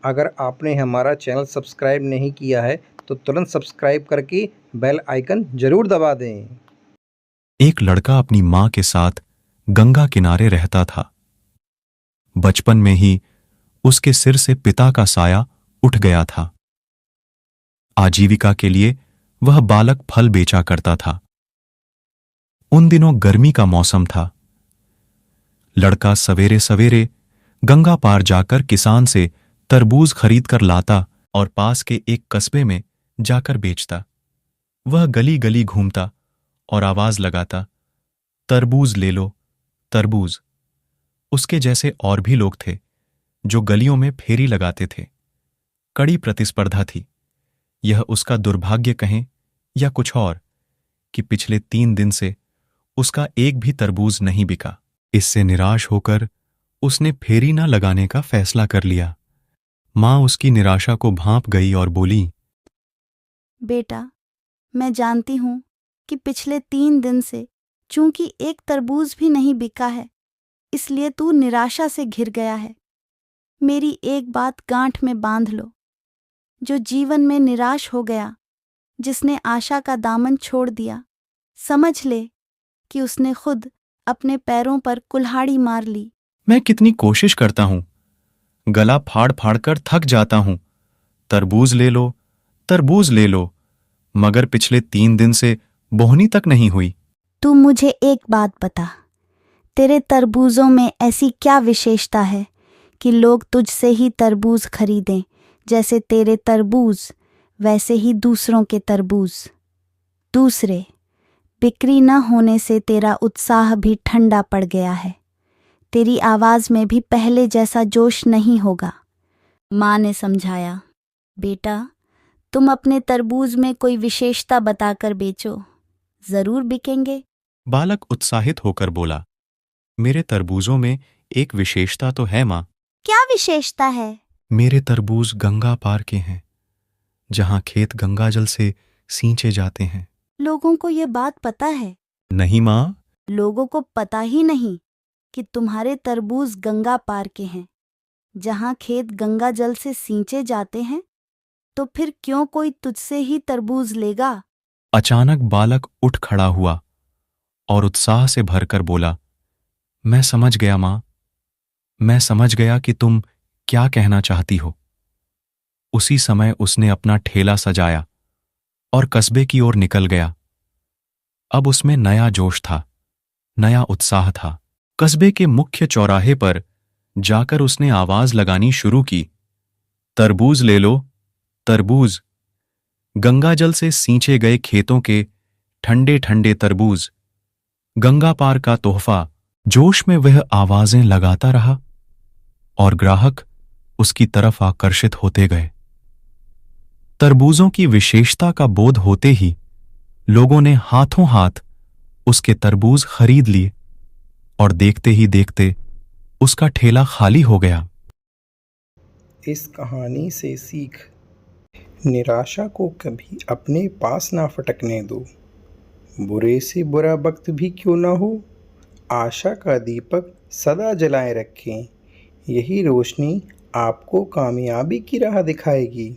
अगर आपने हमारा चैनल सब्सक्राइब नहीं किया है तो तुरंत सब्सक्राइब करके बेल आइकन ज़रूर दबा दें। एक लड़का अपनी मां के साथ गंगा किनारे रहता था। बचपन में ही उसके सिर से पिता का साया उठ गया था। आजीविका के लिए वह बालक फल बेचा करता था। उन दिनों गर्मी का मौसम था। लड़का सवेरे सवेरे गंगा पार जाकर किसान से तरबूज खरीद कर लाता और पास के एक कस्बे में जाकर बेचता। वह गली गली घूमता और आवाज लगाता, तरबूज ले लो, तरबूज। उसके जैसे और भी लोग थे जो गलियों में फेरी लगाते थे। कड़ी प्रतिस्पर्धा थी। यह उसका दुर्भाग्य कहें या कुछ और कि पिछले 3 दिन से उसका एक भी तरबूज नहीं बिका। इससे निराश होकर उसने फेरी न लगाने का फैसला कर लिया। मां उसकी निराशा को भांप गई और बोली, बेटा, मैं जानती हूं कि पिछले 3 दिन से चूंकि एक तरबूज भी नहीं बिका है, इसलिए तू निराशा से घिर गया है। मेरी एक बात गांठ में बांध लो। जो जीवन में निराश हो गया, जिसने आशा का दामन छोड़ दिया, समझ ले कि उसने खुद अपने पैरों पर कुल्हाड़ी मार ली। मैं कितनी कोशिश करता हूं, गला फाड़ फाड़ कर थक जाता हूं। तरबूज ले लो, तरबूज ले लो, मगर पिछले 3 दिन से बोहनी तक नहीं हुई। तू मुझे एक बात बता, तेरे तरबूजों में ऐसी क्या विशेषता है कि लोग तुझसे ही तरबूज खरीदें? जैसे तेरे तरबूज, वैसे ही दूसरों के तरबूज। दूसरे, बिक्री न होने से तेरा उत्साह भी ठंडा पड़ गया है। तेरी आवाज में भी पहले जैसा जोश नहीं होगा। माँ ने समझाया, बेटा, तुम अपने तरबूज में कोई विशेषता बताकर बेचो, जरूर बिकेंगे। बालक उत्साहित होकर बोला, मेरे तरबूजों में एक विशेषता तो है मां। क्या विशेषता है? मेरे तरबूज गंगा पार के हैं, जहां खेत गंगाजल से सींचे जाते हैं। लोगों को ये बात पता है? नहीं मां। लोगों को पता ही नहीं कि तुम्हारे तरबूज गंगा पार के हैं, जहां खेत गंगा जल से सींचे जाते हैं। तो फिर क्यों कोई तुझसे ही तरबूज लेगा? अचानक बालक उठ खड़ा हुआ और उत्साह से भरकर बोला, मैं समझ गया मां, मैं समझ गया कि तुम क्या कहना चाहती हो। उसी समय उसने अपना ठेला सजाया और कस्बे की ओर निकल गया। अब उसमें नया जोश था, नया उत्साह था। कस्बे के मुख्य चौराहे पर जाकर उसने आवाज लगानी शुरू की, तरबूज ले लो, तरबूज। गंगाजल से सींचे गए खेतों के ठंडे ठंडे तरबूज, गंगा पार का तोहफा। जोश में वह आवाजें लगाता रहा और ग्राहक उसकी तरफ आकर्षित होते गए। तरबूजों की विशेषता का बोध होते ही लोगों ने हाथों हाथ उसके तरबूज खरीद लिए और देखते ही देखते उसका ठेला खाली हो गया। इस कहानी से सीख, निराशा को कभी अपने पास ना फटकने दो। बुरे से बुरा वक्त भी क्यों ना हो, आशा का दीपक सदा जलाए रखें। यही रोशनी आपको कामयाबी की राह दिखाएगी।